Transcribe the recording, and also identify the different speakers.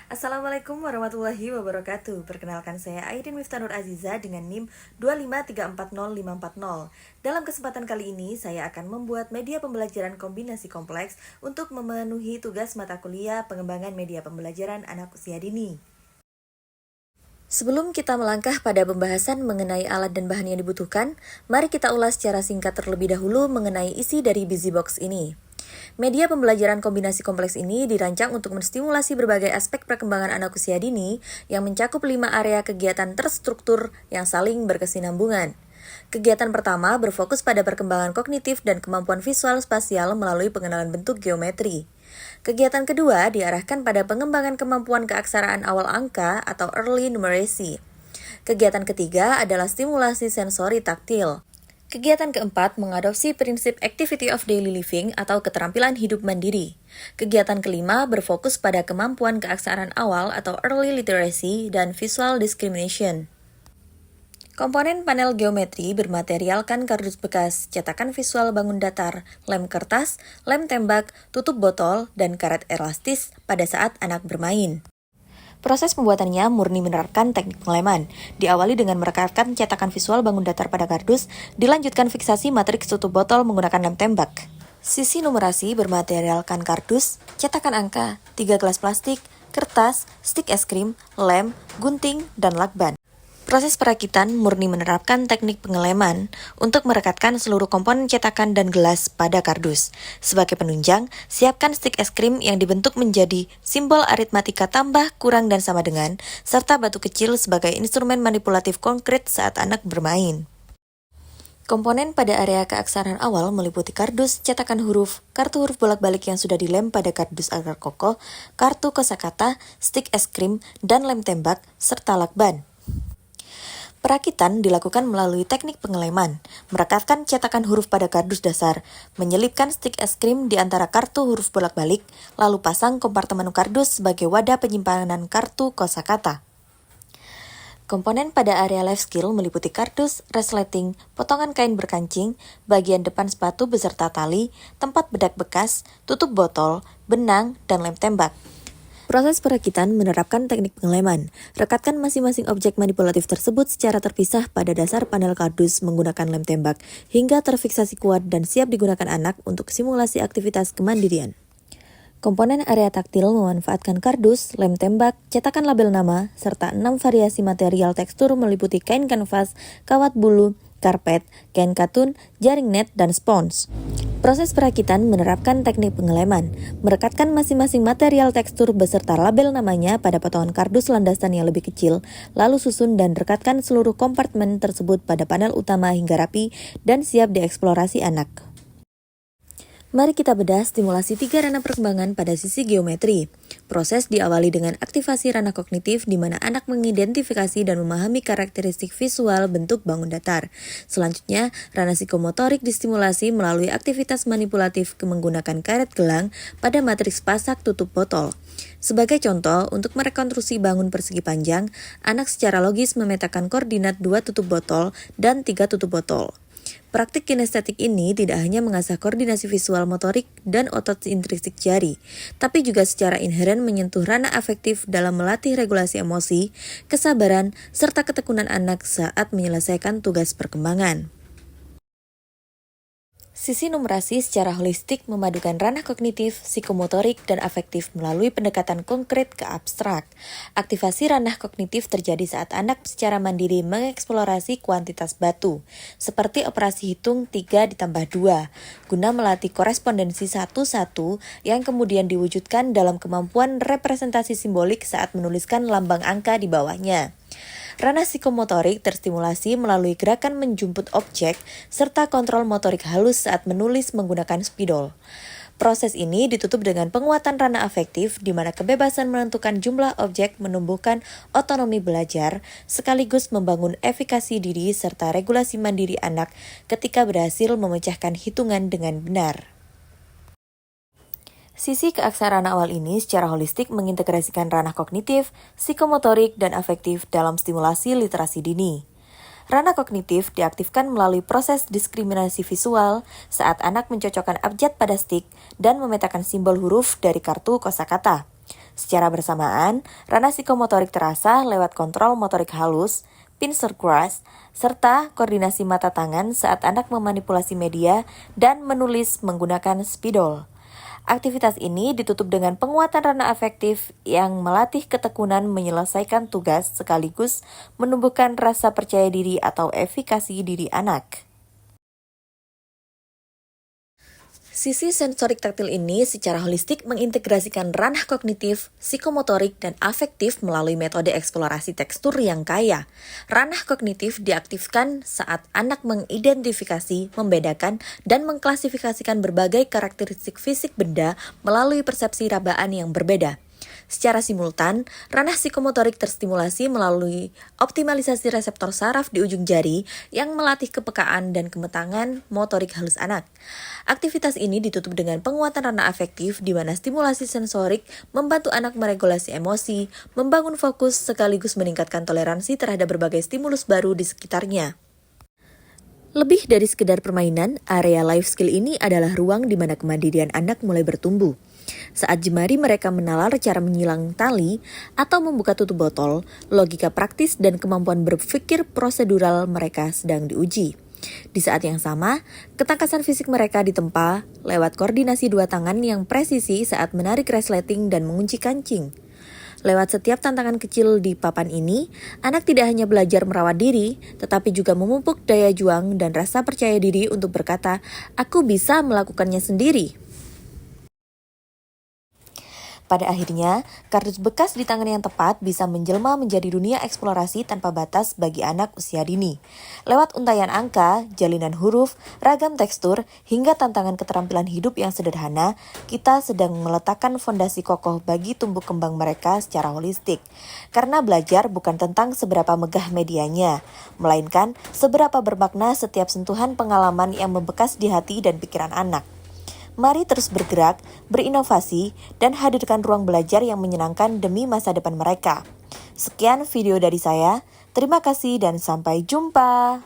Speaker 1: Assalamualaikum warahmatullahi wabarakatuh. Perkenalkan saya Aidin Miftanur Aziza dengan NIM 253405540. Dalam kesempatan kali ini saya akan membuat media pembelajaran kombinasi kompleks untuk memenuhi tugas mata kuliah pengembangan media pembelajaran anak usia dini. Sebelum kita melangkah pada pembahasan mengenai alat dan bahan yang dibutuhkan, mari kita ulas secara singkat terlebih dahulu mengenai isi dari BusyBox ini. Media pembelajaran kombinasi kompleks ini dirancang untuk menstimulasi berbagai aspek perkembangan anak usia dini yang mencakup 5 area kegiatan terstruktur yang saling berkesinambungan. Kegiatan pertama berfokus pada perkembangan kognitif dan kemampuan visual spasial melalui pengenalan bentuk geometri. Kegiatan kedua diarahkan pada pengembangan kemampuan keaksaraan awal angka atau early numeracy. Kegiatan ketiga adalah stimulasi sensori taktil. Kegiatan keempat mengadopsi prinsip activity of daily living atau keterampilan hidup mandiri. Kegiatan kelima berfokus pada kemampuan keaksaraan awal atau early literacy dan visual discrimination. Komponen panel geometri bermaterialkan kardus bekas, cetakan visual bangun datar, lem kertas, lem tembak, tutup botol, dan karet elastis pada saat anak bermain. Proses pembuatannya murni menerapkan teknik pengeleman, diawali dengan merekatkan cetakan visual bangun datar pada kardus, dilanjutkan fiksasi matriks tutup botol menggunakan lem tembak. Sisi numerasi bermaterialkan kardus, cetakan angka, 3 gelas plastik, kertas, stik es krim, lem, gunting, dan lakban. Proses perakitan murni menerapkan teknik pengeleman untuk merekatkan seluruh komponen cetakan dan gelas pada kardus. Sebagai penunjang, siapkan stik es krim yang dibentuk menjadi simbol aritmatika tambah, kurang, dan sama dengan, serta batu kecil sebagai instrumen manipulatif konkret saat anak bermain. Komponen pada area keaksaraan awal meliputi kardus, cetakan huruf, kartu huruf bolak-balik yang sudah dilem pada kardus agar kokoh, kartu kosakata, stik es krim, dan lem tembak, serta lakban. Perakitan dilakukan melalui teknik pengeleman, merekatkan cetakan huruf pada kardus dasar, menyelipkan stik es krim di antara kartu huruf bolak-balik, lalu pasang kompartemen kardus sebagai wadah penyimpanan kartu kosakata. Komponen pada area life skill meliputi kardus, resleting, potongan kain berkancing, bagian depan sepatu beserta tali, tempat bedak bekas, tutup botol, benang, dan lem tembak. Proses perakitan menerapkan teknik pengeleman. Rekatkan masing-masing objek manipulatif tersebut secara terpisah pada dasar panel kardus menggunakan lem tembak hingga terfiksasi kuat dan siap digunakan anak untuk simulasi aktivitas kemandirian. Komponen area taktil memanfaatkan kardus, lem tembak, cetakan label nama, serta 6 variasi material tekstur meliputi kain kanvas, kawat bulu, karpet, kain katun, jaring net, dan spons. Proses perakitan menerapkan teknik pengeleman, merekatkan masing-masing material tekstur beserta label namanya pada potongan kardus landasan yang lebih kecil, lalu susun dan rekatkan seluruh kompartemen tersebut pada panel utama hingga rapi dan siap dieksplorasi anak. Mari kita bedah stimulasi 3 ranah perkembangan pada sisi geometri. Proses diawali dengan aktivasi ranah kognitif di mana anak mengidentifikasi dan memahami karakteristik visual bentuk bangun datar. Selanjutnya, ranah psikomotorik distimulasi melalui aktivitas manipulatif menggunakan karet gelang pada matriks pasak tutup botol. Sebagai contoh, untuk merekonstruksi bangun persegi panjang, anak secara logis memetakan koordinat 2 tutup botol dan 3 tutup botol. Praktik kinestetik ini tidak hanya mengasah koordinasi visual motorik dan otot intrinsik jari, tapi juga secara inheren menyentuh ranah afektif dalam melatih regulasi emosi, kesabaran, serta ketekunan anak saat menyelesaikan tugas perkembangan. Sisi numerasi secara holistik memadukan ranah kognitif, psikomotorik, dan afektif melalui pendekatan konkret ke abstrak. Aktivasi ranah kognitif terjadi saat anak secara mandiri mengeksplorasi kuantitas batu, seperti operasi hitung 3 ditambah 2, guna melatih korespondensi 1-1 yang kemudian diwujudkan dalam kemampuan representasi simbolik saat menuliskan lambang angka di bawahnya. Ranah psikomotorik terstimulasi melalui gerakan menjemput objek serta kontrol motorik halus saat menulis menggunakan spidol. Proses ini ditutup dengan penguatan ranah afektif di mana kebebasan menentukan jumlah objek menumbuhkan otonomi belajar sekaligus membangun efikasi diri serta regulasi mandiri anak ketika berhasil memecahkan hitungan dengan benar. Sisi keaksaraan awal ini secara holistik mengintegrasikan ranah kognitif, psikomotorik, dan afektif dalam stimulasi literasi dini. Ranah kognitif diaktifkan melalui proses diskriminasi visual saat anak mencocokkan abjad pada stik dan memetakan simbol huruf dari kartu kosakata. Secara bersamaan, ranah psikomotorik terasa lewat kontrol motorik halus, pincer grasp, serta koordinasi mata tangan saat anak memanipulasi media dan menulis menggunakan spidol. Aktivitas ini ditutup dengan penguatan ranah afektif yang melatih ketekunan menyelesaikan tugas sekaligus menumbuhkan rasa percaya diri atau efikasi diri anak. Sisi sensorik taktil ini secara holistik mengintegrasikan ranah kognitif, psikomotorik, dan afektif melalui metode eksplorasi tekstur yang kaya. Ranah kognitif diaktifkan saat anak mengidentifikasi, membedakan, dan mengklasifikasikan berbagai karakteristik fisik benda melalui persepsi rabaan yang berbeda. Secara simultan, ranah psikomotorik terstimulasi melalui optimalisasi reseptor saraf di ujung jari yang melatih kepekaan dan kemetangan motorik halus anak. Aktivitas ini ditutup dengan penguatan ranah afektif di mana stimulasi sensorik membantu anak meregulasi emosi, membangun fokus sekaligus meningkatkan toleransi terhadap berbagai stimulus baru di sekitarnya. Lebih dari sekedar permainan, area life skill ini adalah ruang di mana kemandirian anak mulai bertumbuh. Saat jemari mereka menalar cara menyilang tali atau membuka tutup botol, logika praktis dan kemampuan berpikir prosedural mereka sedang diuji. Di saat yang sama, ketangkasan fisik mereka ditempa lewat koordinasi dua tangan yang presisi saat menarik resleting dan mengunci kancing. Lewat setiap tantangan kecil di papan ini, anak tidak hanya belajar merawat diri, tetapi juga memupuk daya juang dan rasa percaya diri untuk berkata, "Aku bisa melakukannya sendiri." Pada akhirnya, kardus bekas di tangan yang tepat bisa menjelma menjadi dunia eksplorasi tanpa batas bagi anak usia dini. Lewat untayan angka, jalinan huruf, ragam tekstur, hingga tantangan keterampilan hidup yang sederhana, kita sedang meletakkan fondasi kokoh bagi tumbuh kembang mereka secara holistik. Karena belajar bukan tentang seberapa megah medianya, melainkan seberapa bermakna setiap sentuhan pengalaman yang membekas di hati dan pikiran anak. Mari terus bergerak, berinovasi, dan hadirkan ruang belajar yang menyenangkan demi masa depan mereka. Sekian video dari saya, terima kasih dan sampai jumpa.